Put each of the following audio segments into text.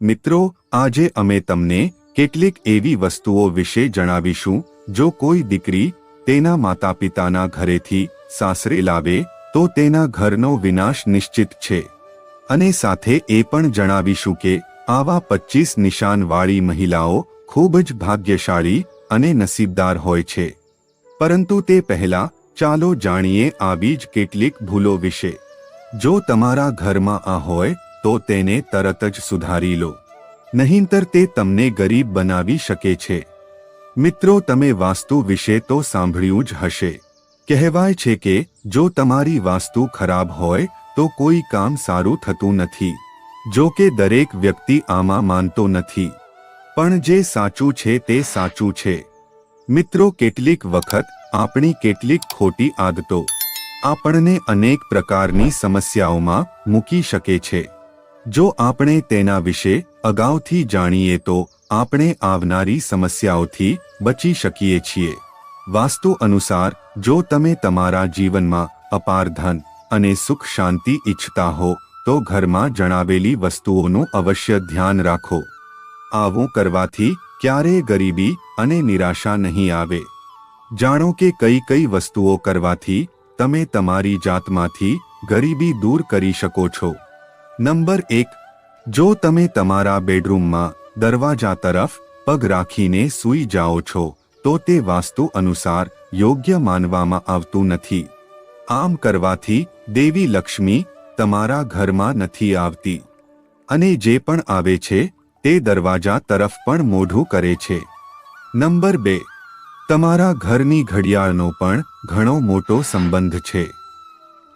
મિત્રો, આજે અમે તમને કેટલીક એવી વસ્તુઓ વિશે જણાવીશું જો કોઈ દીકરી તેના માતાપિતાના ઘરેથી સાસરે લાવે તો તેના ઘરનો વિનાશ નિશ્ચિત છે અને સાથે એ પણ જણાવીશું કે આવા 25 નિશાનવાળી મહિલાઓ ખૂબ જ ભાગ્યશાળી અને નસીબદાર હોય છે। પરંતુ તે પહેલા ચાલો જાણીએ આવી જ કેટલીક ભૂલો વિશે। જો તમારા ઘરમાં આ હોય તો તેને તરત જ સુધારી લો, નહીંતર તે તમને ગરીબ બનાવી શકે છે। મિત્રો, તમે વાસ્તુ વિશે તો સાંભળ્યું જ હશે। કહેવાય છે કે જો તમારી વાસ્તુ ખરાબ હોય તો કોઈ કામ સારું થતું નથી। જો કે દરેક વ્યક્તિ આમાં માનતો નથી, પણ જે સાચું છે તે સાચું છે। મિત્રો, કેટલીક વખત આપણી કેટલીક ખોટી આદતો આપણને અનેક પ્રકારની સમસ્યાઓમાં મૂકી શકે છે। જો આપણે તેના વિશે અગાઉથી જાણીએ તો આપણે આવનારી સમસ્યાઓથી બચી શકીએ છીએ। વાસ્તુ અનુસાર જો તમે તમારા જીવનમાં અપાર ધન અને સુખ શાંતિ ઈચ્છતા હો તો ઘરમાં જણાવેલી વસ્તુઓનું અવશ્ય ધ્યાન રાખો। આવું કરવાથી ક્યારેય ગરીબી અને નિરાશા નહીં આવે। જાણો કે કઈ કઈ વસ્તુઓ કરવાથી તમે તમારી જાતમાંથી ગરીબી દૂર કરી શકો છો। નંબર 1, જો તમે તમારા બેડરૂમમાં દરવાજા તરફ પગ રાખીને સૂઈ જાઓ છો તો તે વાસ્તુ અનુસાર યોગ્ય માનવામાં આવતું નથી। આમ કરવાથી દેવી લક્ષ્મી તમારા ઘરમાં નથી આવતી અને જે પણ આવે છે તે દરવાજા તરફ પણ મોઢું કરે છે। નંબર 2, તમારા ઘરની ઘડિયાળનો પણ ઘણો મોટો સંબંધ છે।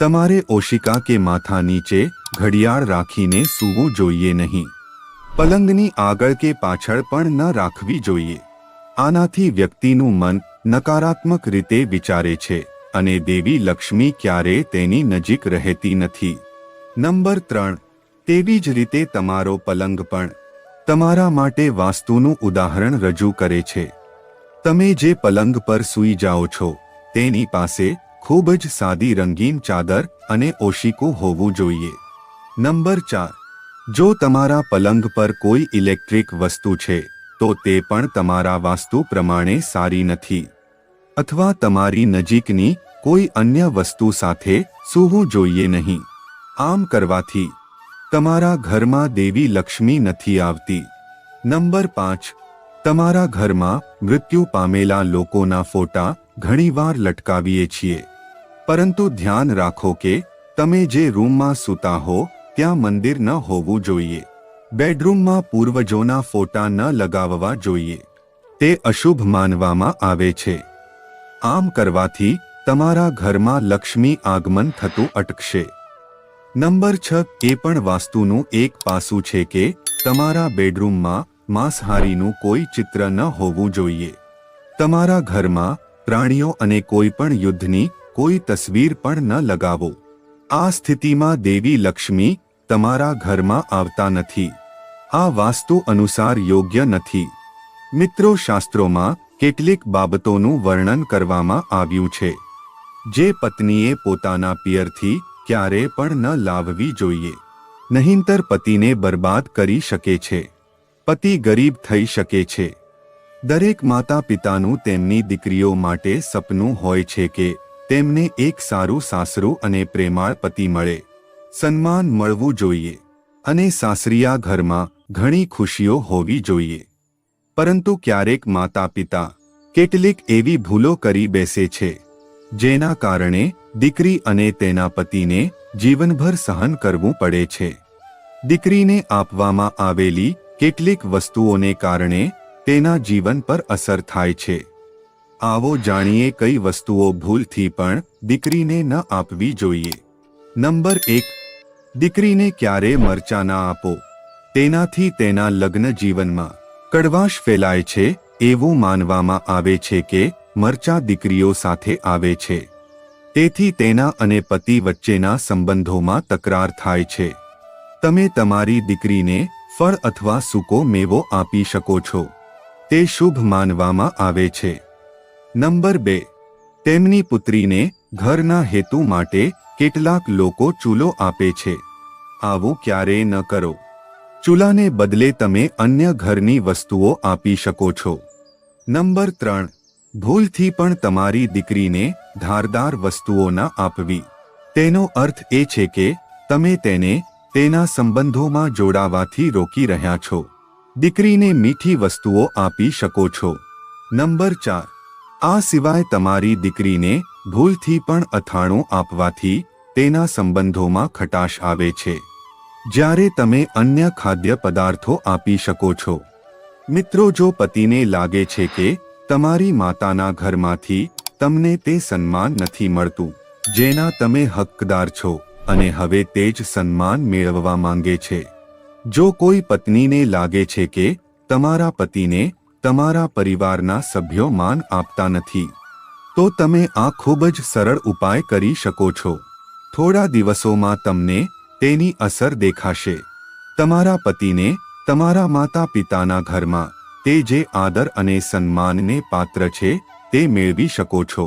તમારે ઓશિકા કે માથા નીચે ઘડિયાળ રાખીને સૂવું જોઈએ નહીં। પલંગની આગળ કે પાછળ પણ ન રાખવી જોઈએ। આનાથી વ્યક્તિનું મન નકારાત્મક રીતે વિચારે છે અને દેવી લક્ષ્મી ક્યારેય તેની નજીક રહેતી નથી। નંબર 3, તેવી જ રીતે તમારો પલંગ પણ તમારા માટે વાસ્તુનું ઉદાહરણ રજૂ કરે છે। તમે જે પલંગ પર સૂઈ જાઓ છો તેની પાસે ખૂબ જ સાદી રંગીન ચાદર અને ઓશિકું હોવું જોઈએ। નંબર 4, જો તમારા પલંગ પર કોઈ ઇલેક્ટ્રિક વસ્તુ છે તો તે પણ તમારા વાસ્તુ પ્રમાણે સારી નથી અથવા તમારી નજીકની કોઈ અન્ય વસ્તુ સાથે સૂવું જોઈએ નહીં। આમ કરવાથી તમારા ઘરમાં દેવી લક્ષ્મી નથી આવતી। નંબર 5, તમારા ઘરમાં મૃત્યુ પામેલા લોકોના ફોટા ઘણીવાર લટકાવીએ છીએ, પરંતુ ધ્યાન રાખો કે તમે જે રૂમમાં સૂતા હો ત્યાં મંદિર ન હોવું જોઈએ। બેડરૂમમાં પૂર્વજોના ફોટા ન લગાવવા જોઈએ, તે અશુભ માનવામાં આવે છે। આમ કરવાથી તમારા ઘરમાં લક્ષ્મી આગમન થતું અટકશે। નંબર 6, એ પણ વાસ્તુનું એક પાસું છે કે તમારા બેડરૂમમાં માંસાહારીનું કોઈ ચિત્ર ન હોવું જોઈએ। તમારા ઘરમાં પ્રાણીઓ અને કોઈ પણ યુદ્ધની કોઈ તસવીર પણ ન લગાવો। આ સ્થિતિમાં દેવી લક્ષ્મી તમારા ઘરમાં આવતા નથી। આ વાસ્તુ અનુસાર યોગ્ય નથી। મિત્રો, શાસ્ત્રોમાં કેટલીક બાબતોનું વર્ણન કરવામાં આવ્યું છે જે પત્નીએ પોતાના પિયરથી ક્યારે પણ ન લાવવી જોઈએ, નહીંતર પતિને બરબાદ કરી શકે છે। પતિ ગરીબ થઈ શકે છે। દરેક માતા પિતાનું તેમની દીકરીઓ માટે સપનું હોય છે કે તેમને એક સારું સાસરું અને પ્રેમાળ પતિ મળે, સન્માન મળવું જોઈએ અને સાસરિયા ઘરમાં ઘણી ખુશીઓ હોવી જોઈએ। પરંતુ ક્યારેક માતા પિતા કેટલીક એવી ભૂલો કરી બેસે છે જેના કારણે દીકરી અને તેના પતિને જીવનભર સહન કરવું પડે છે। દીકરીને આપવામાં આવેલી કેટલીક વસ્તુઓને કારણે તેના જીવન પર અસર થાય છે। આવો જાણીએ કઈ વસ્તુઓ ભૂલથી પણ દીકરીને ન આપવી જોઈએ। નંબર 1, દીકરીને ક્યારે મરચાં ના આપો, તેનાથી તેના લગ્ન જીવનમાં કડવાશ ફેલાય છે। એવું માનવામાં આવે છે કે મરચાં દીકરીઓ સાથે આવે છે, તેથી તેના અને પતિ વચ્ચેના સંબંધોમાં તકરાર થાય છે। તમે તમારી દીકરીને ફળ અથવા સૂકો મેવો આપી શકો છો, તે શુભ માનવામાં આવે છે। નંબર 2, તેમની પુત્રીને ઘરના હેતુ માટે કેટલાક લોકો ચૂલો આપે છે। આવું ક્યારેય ન કરો। ચૂલાને બદલે તમે અન્ય ઘરની વસ્તુઓ આપી શકો છો. નંબર 3. ભૂલથી પણ તમારી દીકરીને ધારદાર વસ્તુઓ ન આપવી. તેનો અર્થ એ છે કે તમે તેને તેના સંબંધોમાં જોડાવાથી રોકી રહ્યા છો. દીકરીને મીઠી વસ્તુઓ આપી શકો છો. નંબર 4. આ સિવાય તમારી દીકરીને ભૂલથી પણ અથાણું આપવાથી તેના સંબંધોમાં ખટાશ આવે છે, જ્યારે તમે અન્ય ખાદ્ય પદાર્થો આપી શકો છો. મિત્રો, જો પતિને લાગે છે કે તમારી માતાના ઘરમાંથી તમને તે સન્માન નથી મળતું જેના તમે હકદાર છો અને હવે તે જ સન્માન મેળવવા માંગે છે, જો કોઈ પત્નીને લાગે છે કે તમારા પતિને તમારા પરિવારના સભ્યો માન આપતા નથી, તો તમે આ ખૂબ જ સરળ ઉપાય કરી શકો છો. થોડા દિવસોમાં તમને તેની અસર દેખાશે. તમારા પતિને તમારા માતા પિતાના ઘરમાં તે જે આદર અને સન્માનને પાત્ર છે તે મેળવી શકો છો.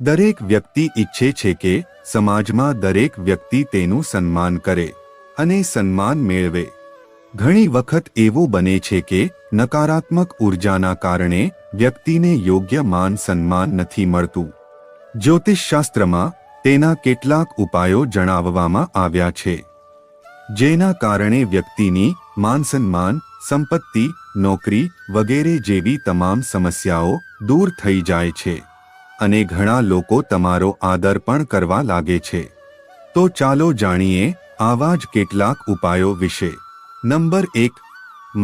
દરેક વ્યક્તિ ઈચ્છે છે કે સમાજમાં દરેક વ્યક્તિ તેનું સન્માન કરે અને સન્માન મેળવે. ઘણી વખત એવું બને છે કે નકારાત્મક ઉર્જાના કારણે વ્યક્તિને યોગ્ય માન સન્માન નથી મળતું. જ્યોતિષશાસ્ત્રમાં તેના કેટલાક ઉપાયો જણાવવામાં આવ્યા છે, જેના કારણે વ્યક્તિની માનસન્માન, સંપત્તિ, નોકરી વગેરે જેવી તમામ સમસ્યાઓ દૂર થઈ જાય છે અને ઘણા લોકો તમારો આદર પણ કરવા લાગે છે. તો ચાલો જાણીએ આવા જ કેટલાક ઉપાયો વિશે. નંબર 1.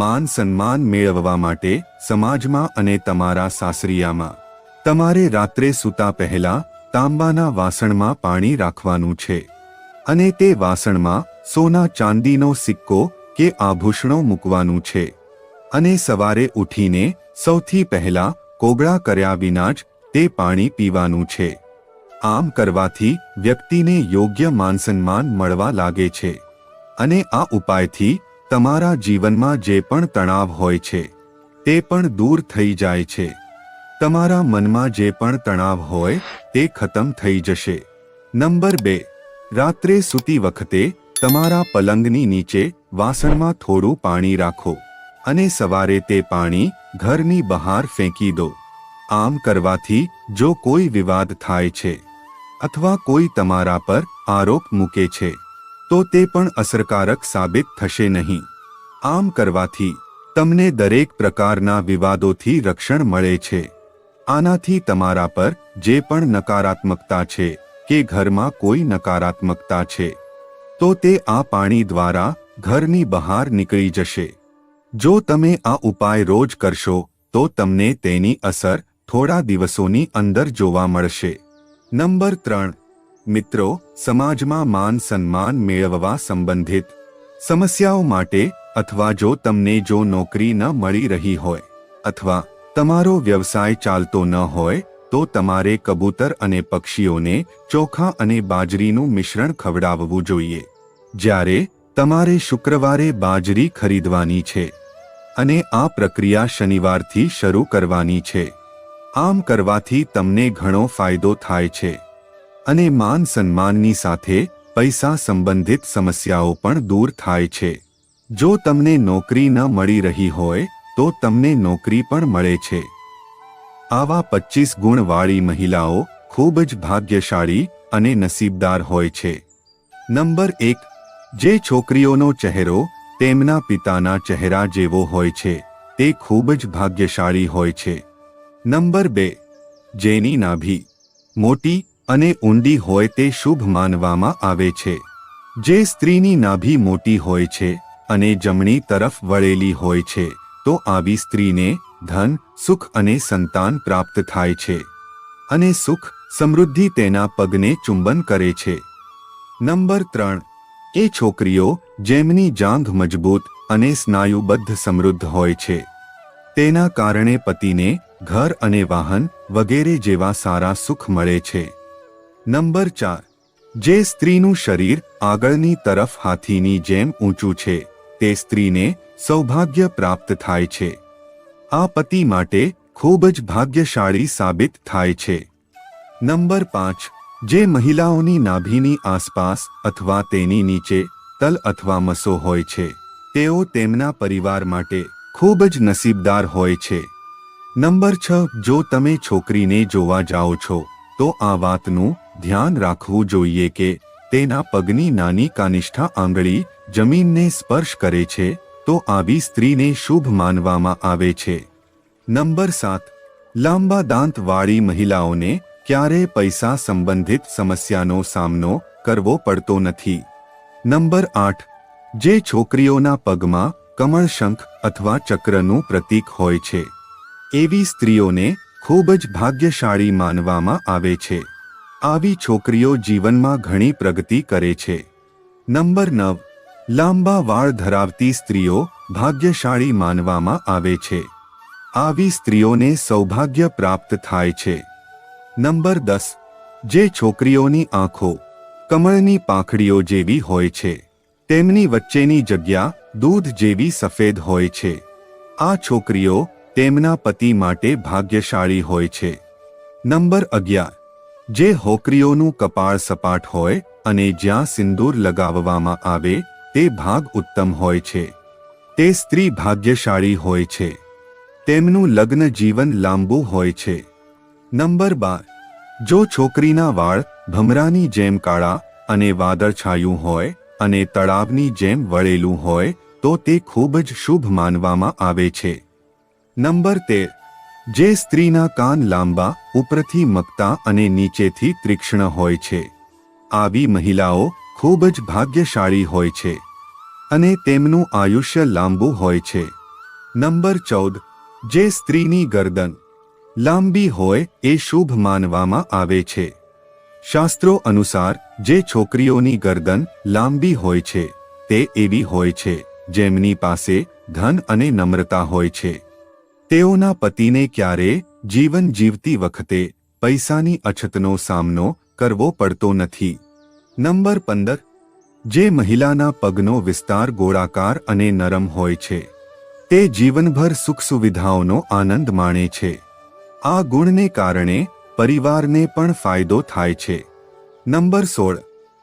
માન સન્માન મેળવવા માટે સમાજમાં અને તમારા સાસરિયામાં તમારે રાત્રે સૂતા પહેલા તાંબાના વાસણમાં પાણી રાખવાનું છે અને તે વાસણમાં સોના ચાંદીનો સિક્કો કે આભૂષણો મૂકવાનું છે અને સવારે ઉઠીને સૌથી પહેલા કોગળા કર્યા વિના જ તે પાણી પીવાનું છે. આમ કરવાથી વ્યક્તિને યોગ્ય માનસન્માન મળવા લાગે છે અને આ ઉપાયથી તમારા જીવનમાં જે પણ તણાવ હોય છે તે પણ દૂર થઈ જાય છે. તમારા મનમાં જે પણ તણાવ હોય તે ખતમ થઈ જશે. નંબર 2. રાત્રે સૂતી વખતે તમારા પલંગની નીચે વાસણમાં થોડું પાણી રાખો અને સવારે તે પાણી ઘરની બહાર ફેંકી દો. આમ કરવાથી જો કોઈ વિવાદ થાય છે અથવા કોઈ તમારા પર આરોપ મૂકે છે તો તે પણ અસરકારક સાબિત થશે નહીં. આમ કરવાથી તમને દરેક પ્રકારના વિવાદોથી રક્ષણ મળે છે. આનાથી તમારા પર જે પણ નકારાત્મકતા છે કે ઘરમાં કોઈ નકારાત્મકતા છે તો તે આ પાણી દ્વારા ઘરની બહાર નીકળી જશે. જો તમે આ ઉપાય રોજ કરશો તો તમને તેની અસર થોડા દિવસોની અંદર જોવા મળશે. નંબર 3. મિત્રો, સમાજમાં માન સન્માન મેળવવા સંબંધિત સમસ્યાઓ માટે અથવા જો તમને જો નોકરી ન મળી રહી હોય અથવા તમારો વ્યવસાય ચાલતો ન હોય તો તમારે કબૂતર અને પક્ષીઓને ચોખા અને બાજરીનું મિશ્રણ ખવડાવવું જોઈએ. જ્યારે તમારે શુક્રવારે બાજરી ખરીદવાની છે અને આ પ્રક્રિયા શનિવારથી શરૂ કરવાની છે. આમ કરવાથી તમને ઘણો ફાયદો થાય છે અને માન સન્માનની સાથે પૈસા સંબંધિત સમસ્યાઓ પણ દૂર થાય છે. જો તમને નોકરી ન મળી રહી હોય તો તમને નોકરી પણ મળે છે. આવા 25 ગુણવાળી મહિલાઓ ખૂબ જ ભાગ્યશાળી અને નસીબદાર હોય છે. નંબર 1. જે છોકરીઓનો ચહેરો તેમના પિતાના ચહેરા જેવો હોય છે તે ખૂબ જ ભાગ્યશાળી હોય છે. નંબર 2. જેની નાભી મોટી અને ઊંડી હોય તે શુભ માનવામાં આવે છે. જે સ્ત્રીની નાભી મોટી હોય છે અને જમણી તરફ વળેલી હોય છે તો આવી સ્ત્રીને ધન, સુખ અને સંતાન પ્રાપ્ત થાય છે અને સુખ સમૃદ્ધિ તેના પગને ચુંબન કરે છે. નંબર 3. એ છોકરીઓ જેમની જાંઘ મજબૂત અને સ્નાયુબદ્ધ સમૃદ્ધ હોય છે તેના કારણે પતિને ઘર અને વાહન વગેરે જેવા સારા સુખ મળે છે. નંબર 4. જે સ્ત્રીનું શરીર આગળની તરફ હાથીની જેમ ઊંચું છે તે સ્ત્રીને સૌભાગ્ય પ્રાપ્ત થાય છે. આ પતિ માટે ખૂબ જ ભાગ્યશાળી સાબિત થાય છે. નંબર 5. જે મહિલાઓની નાભીની આસપાસ અથવા તેની નીચે તલ અથવા મસો હોય છે તેઓ તેમના પરિવાર માટે ખૂબ જ નસીબદાર હોય છે. નંબર 6, જો તમે છોકરીને જોવા જાઓ છો તો આ વાતનું ધ્યાન રાખવું જોઈએ કે તેના પગની નાની કાનિષ્ઠા આંગળી જમીનને સ્પર્શ કરે છે તો આવી સ્ત્રીને શુભ માનવામાં આવે છે. નંબર 7, લાંબા દાંતવાળી મહિલાઓને ક્યારેય પૈસા સંબંધિત સમસ્યાનો સામનો કરવો પડતો નથી. નંબર 8, જે છોકરીઓના પગમાં કમળ, શંખ અથવા ચક્રનું પ્રતીક હોય છે એવી સ્ત્રીઓને ખૂબ જ ભાગ્યશાળી માનવામાં આવે છે. આવી છોકરીઓ જીવનમાં ઘણી પ્રગતિ કરે છે. નંબર 9, લાંબા વાળ ધરાવતી સ્ત્રીઓ ભાગ્યશાળી માનવામાં આવે છે. આવી સ્ત્રીઓને સૌભાગ્ય પ્રાપ્ત થાય છે. નંબર 10, જે છોકરીઓની આંખો કમળની પાંખડીઓ જેવી હોય છે તેમની વચ્ચેની જગ્યા દૂધ જેવી સફેદ હોય છે. આ છોકરીઓ તેમના પતિ માટે ભાગ્યશાળી હોય છે. નંબર 11, જે છોકરીઓનું કપાળ સપાટ હોય અને જ્યાં સિંદૂર લગાવવામાં આવે તે ભાગ ઉત્તમ હોય છે તે સ્ત્રી ભાગ્યશાળી હોય છે. તેમનું લગ્ન જીવન લાંબુ હોય છે. નંબર 12, જો છોકરીના વાળ ભમરાની જેમ કાળા અને વાદળછાયું હોય અને તળાવની જેમ વળેલું હોય તો તે ખૂબ જ શુભ માનવામાં આવે છે. નંબર 13, જે સ્ત્રીના કાન લાંબા ઉપરથી મકતા અને નીચેથી તીક્ષ્ણ હોય છે આવી મહિલાઓ ખૂબ જ ભાગ્યશાળી હોય છે અને તેમનું આયુષ્ય લાંબુ હોય છે. નંબર 14, જે સ્ત્રીની ગરદન લાંબી હોય એ શુભ માનવામાં આવે છે. શાસ્ત્રો અનુસાર જે છોકરીઓની ગરદન લાંબી હોય છે તે એવી હોય છે જેમની પાસે ધન અને નમ્રતા હોય છે. તેઓના પતિને ક્યારેય જીવન જીવતી વખતે પૈસાની અછતનો સામનો કરવો પડતો નથી. નંબર 15, જે મહિલાના પગનો વિસ્તાર ગોળાકાર અને નરમ હોય છે તે જીવનભર સુખ સુવિધાઓનો આનંદ માણે છે. આ ગુણને કારણે પરિવારને પણ ફાયદો થાય છે. નંબર 16,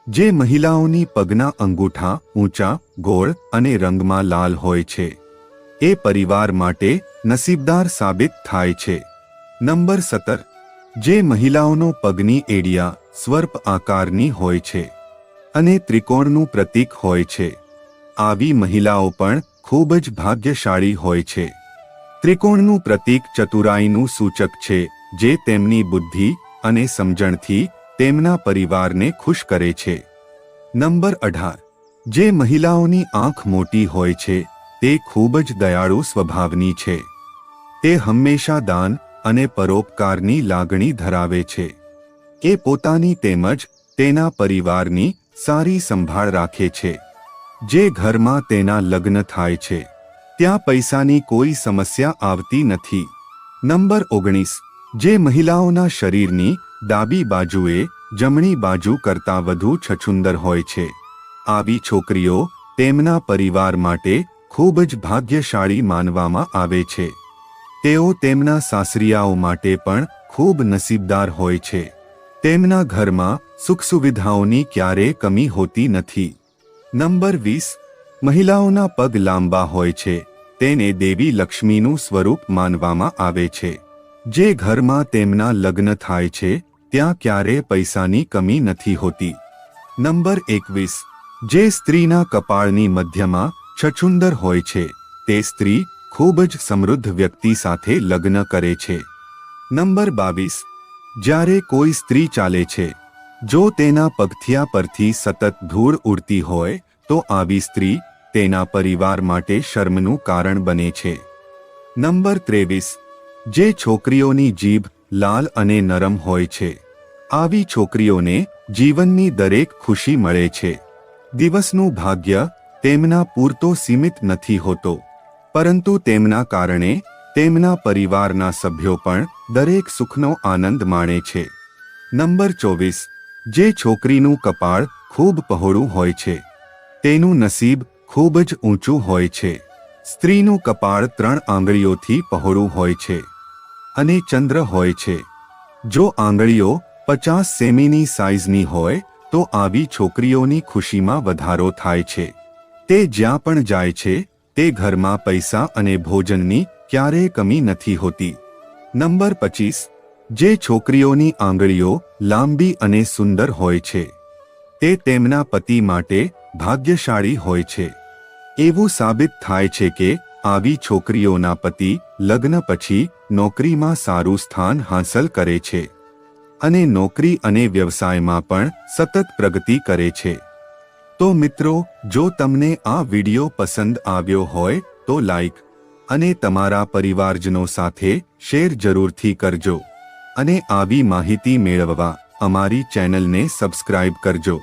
જે મહિલાઓની પગના અંગૂઠા ઊંચા, ગોળ અને રંગમાં લાલ હોય છે એ પરિવાર માટે નસીબદાર સાબિત થાય છે. નંબર 17, જે મહિલાઓનો પગની એડિયા સ્વર્પ આકારની હોય છે અને ત્રિકોણનું પ્રતીક હોય છે આવી મહિલાઓ પણ ખૂબ જ ભાગ્યશાળી હોય છે. ત્રિકોણનું પ્રતીક ચતુરાઈનું સૂચક છે જે તેમની બુદ્ધિ અને સમજણથી તેમના પરિવારને ખુશ કરે છે. નંબર 18, જે મહિલાઓની આંખ મોટી હોય છે તે ખૂબ જ દયાળુ સ્વભાવની છે. તે હંમેશા દાન અને પરોપકારની લાગણી ધરાવે છે. એ પોતાની તેમજ તેના પરિવારની સારી સંભાળ રાખે છે. જે ઘરમાં તેના લગ્ન થાય છે ત્યાં પૈસાની કોઈ સમસ્યા આવતી નથી. નંબર 19, જે મહિલાઓના શરીરની ડાબી બાજુએ જમણી બાજુ કરતાં વધુ છછુંદર હોય છે આવી છોકરીઓ તેમના પરિવાર માટે ખૂબ જ ભાગ્યશાળી માનવામાં આવે છે. તેઓ તેમના સાસરિયાઓ માટે પણ ખૂબ નસીબદાર હોય છે. તેમના ઘરમાં સુખ સુવિધાઓની ક્યારેય કમી હોતી નથી. નંબર 20, મહિલાઓના પગ લાંબા હોય છે તેને દેવી લક્ષ્મીનું સ્વરૂપ માનવામાં આવે છે. જે ઘરમાં તેમના લગ્ન થાય છે ત્યાં ક્યારેય પૈસાની કમી નથી હોતી. નંબર 21, જે સ્ત્રીના કપાળની મધ્યમાં છછુંદર હોય છે તે સ્ત્રી ખૂબ જ સમૃદ્ધ વ્યક્તિ સાથે લગ્ન કરે છે. નંબર 22, જ્યારે કોઈ સ્ત્રી ચાલે છે જો તેના પગથિયા પરથી સતત ધૂળ ઉડતી હોય તો આવી સ્ત્રી તેના પરિવાર માટે શર્મનું કારણ બને છે. નંબર 23, જે છોકરીઓની જીભ લાલ અને નરમ હોય છે આવી છોકરીઓને જીવનની દરેક ખુશી મળે છે. દિવસનું ભાગ્ય તેમના પૂરતો સીમિત નથી હોતો પરંતુ તેમના કારણે તેમના પરિવારના સભ્યો પણ દરેક સુખનો આનંદ માણે છે. નંબર 24, જે છોકરીનું કપાળ ખૂબ પહોળું હોય છે તેનું નસીબ ખૂબ જ ઊંચું હોય છે. સ્ત્રીનું કપાળ 3 આંગળીઓથી પહોળું હોય છે અને ચંદ્ર હોય છે. જો આંગળીઓ 50 સેમીની સાઇઝની હોય તો આવી છોકરીઓની ખુશીમાં વધારો થાય છે. તે જ્યાં પણ જાય છે તે ઘરમાં પૈસા અને ભોજનની ક્યારેય કમી નથી હોતી. નંબર 25. જે છોકરીઓની આંગળીઓ લાંબી અને સુંદર હોય છે તે તેમના પતિ માટે ભાગ્યશાળી હોય છે. એવું સાબિત થાય છે કે આવી છોકરીઓના પતિ લગ્ન પછી નોકરીમાં સારું સ્થાન હાંસલ કરે છે અને નોકરી અને વ્યવસાયમાં પણ સતત પ્રગતિ કરે છે. તો મિત્રો, જો તમને આ વિડિયો પસંદ આવ્યો હોય તો લાઈક અને તમારા પરિવારજનો સાથે શેર જરૂરથી કરજો અને આવી માહિતી મેળવવા અમારી ચેનલને સબસ્ક્રાઇબ કરજો.